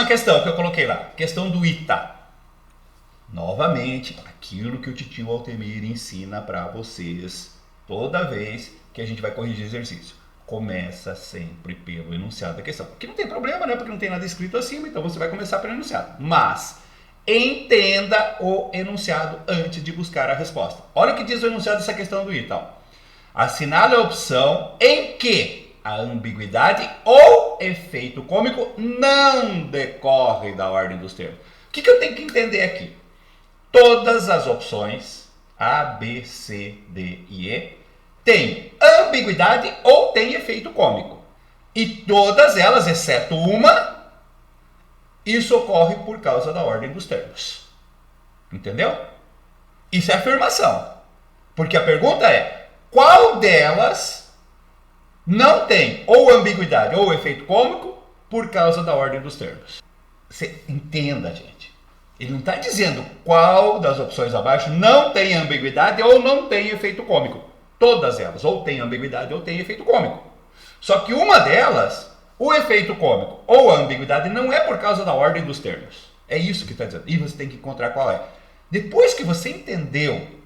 Próxima questão que eu coloquei lá, questão do ITA. Novamente, aquilo que o titio Altemir ensina para vocês toda vez que a gente vai corrigir exercício. Começa sempre pelo enunciado da questão. Que não tem problema, né? Porque não tem nada escrito acima, então você vai começar pelo enunciado. Mas entenda o enunciado antes de buscar a resposta. Olha o que diz o enunciado dessa questão do ITA. Assinale a opção em que a ambiguidade ou efeito cômico não decorre da ordem dos termos. O que eu tenho que entender aqui? Todas as opções A, B, C, D e E têm ambiguidade ou têm efeito cômico. E todas elas, exceto uma, isso ocorre por causa da ordem dos termos. Entendeu? Isso é afirmação. Porque a pergunta é, qual delas não tem ou ambiguidade ou efeito cômico por causa da ordem dos termos? Você entenda, gente. Ele não está dizendo qual das opções abaixo não tem ambiguidade ou não tem efeito cômico. Todas elas ou tem ambiguidade ou tem efeito cômico. Só que uma delas, o efeito cômico ou a ambiguidade não é por causa da ordem dos termos. É isso que está dizendo. E você tem que encontrar qual é. Depois que você entendeu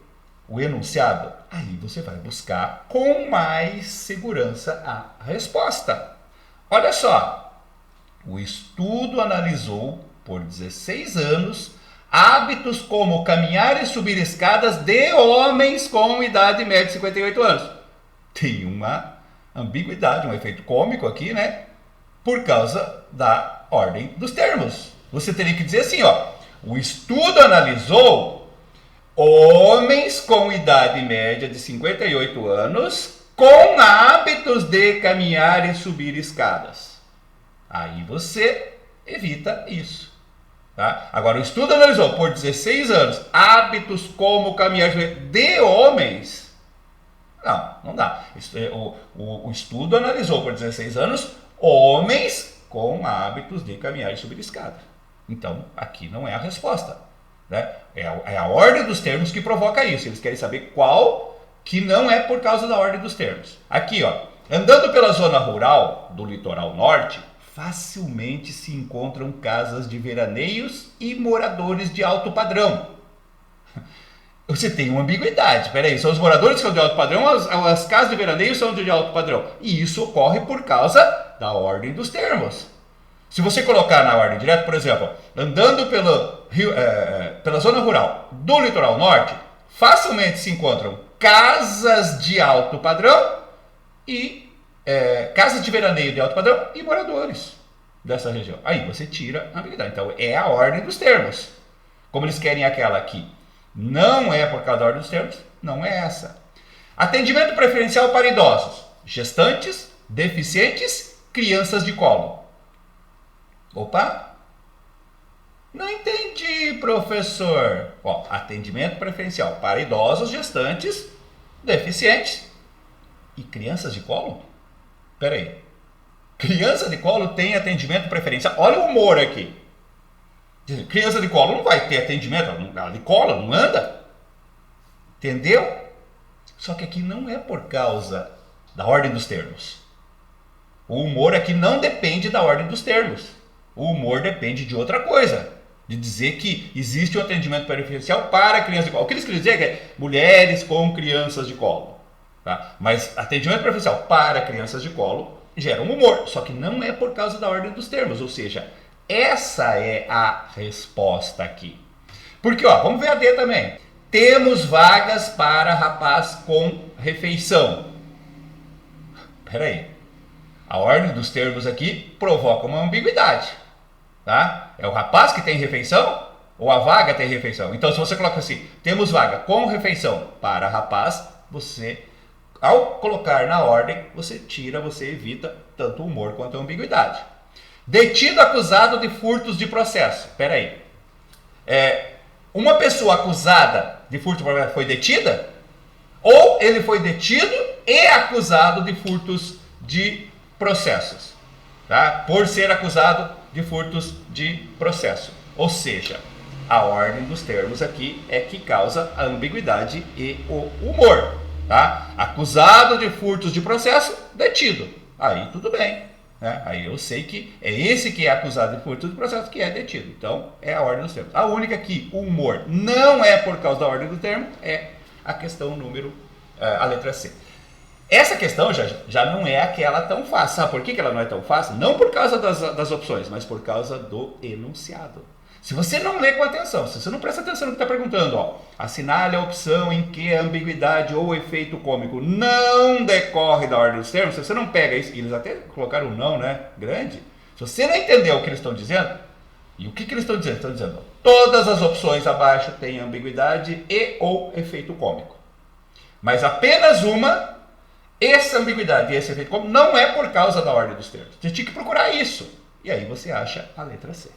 o enunciado, aí você vai buscar com mais segurança a resposta. Olha só. O estudo analisou por 16 anos hábitos como caminhar e subir escadas de homens com idade média de 58 anos. Tem uma ambiguidade, um efeito cômico aqui, né? Por causa da ordem dos termos. Você teria que dizer assim, ó. O estudo analisou homens com idade média de 58 anos com hábitos de caminhar e subir escadas. Aí você evita isso. Tá? Agora, o estudo analisou por 16 anos hábitos como caminhar de homens. Não dá. O estudo analisou por 16 anos homens com hábitos de caminhar e subir escada. Então, aqui não é a resposta. Né? É a ordem dos termos que provoca isso. Eles querem saber qual que não é por causa da ordem dos termos. Aqui, ó, andando pela zona rural do litoral norte, facilmente se encontram casas de veraneios e moradores de alto padrão. Você tem uma ambiguidade. Peraí, são os moradores que são de alto padrão, as casas de veraneio são de alto padrão. E isso ocorre por causa da ordem dos termos. Se você colocar na ordem direta, por exemplo, andando pela zona rural do litoral norte, facilmente se encontram casas de alto padrão e casas de veraneio de alto padrão e moradores dessa região. Aí você tira a ambiguidade. Então é a ordem dos termos. Como eles querem aquela aqui não é por causa da ordem dos termos, não é essa. Atendimento preferencial para idosos, gestantes, deficientes, crianças de colo. Opa! Não entendi, professor. Ó, atendimento preferencial para idosos, gestantes, deficientes e crianças de colo? Espera aí. Criança de colo tem atendimento preferencial. Olha o humor aqui. Criança de colo não vai ter atendimento. Ela de colo não anda. Entendeu? Só que aqui não é por causa da ordem dos termos. O humor aqui não depende da ordem dos termos. O humor depende de outra coisa. De dizer que existe um atendimento preferencial para crianças de colo. O que eles querem dizer é mulheres com crianças de colo. Tá? Mas atendimento preferencial para crianças de colo gera um humor. Só que não é por causa da ordem dos termos. Ou seja, essa é a resposta aqui. Porque, ó, vamos ver a D também. Temos vagas para rapaz com refeição. Espera aí. A ordem dos termos aqui provoca uma ambiguidade. Tá? É o rapaz que tem refeição ou a vaga tem refeição? Então, se você coloca assim, temos vaga com refeição para rapaz, você, ao colocar na ordem, você evita tanto o humor quanto a ambiguidade. Detido acusado de furtos de processo. Espera aí. Uma pessoa acusada de furto de processo foi detida? Ou ele foi detido e acusado de furtos de processos? Tá? Por ser acusado de furtos de processo. Ou seja, a ordem dos termos aqui é que causa a ambiguidade e o humor. Tá? Acusado de furtos de processo, detido. Aí tudo bem. né? Aí eu sei que é esse que é acusado de furto do processo que é detido. Então, é a ordem dos termos. A única que o humor não é por causa da ordem do termo é a questão número, a letra C. Essa questão já não é aquela tão fácil. Sabe por que ela não é tão fácil? Não por causa das opções, mas por causa do enunciado. Se você não lê com atenção, se você não presta atenção no que está perguntando, ó, assinale a opção em que a ambiguidade ou efeito cômico não decorre da ordem dos termos, se você não pega isso, e eles até colocaram um não, né, grande, se você não entendeu o que eles estão dizendo, e o que eles estão dizendo? Estão dizendo, todas as opções abaixo têm ambiguidade e ou efeito cômico. Mas apenas uma, essa ambiguidade e esse efeito cômico não é por causa da ordem dos termos. Você tinha que procurar isso. E aí você acha a letra C.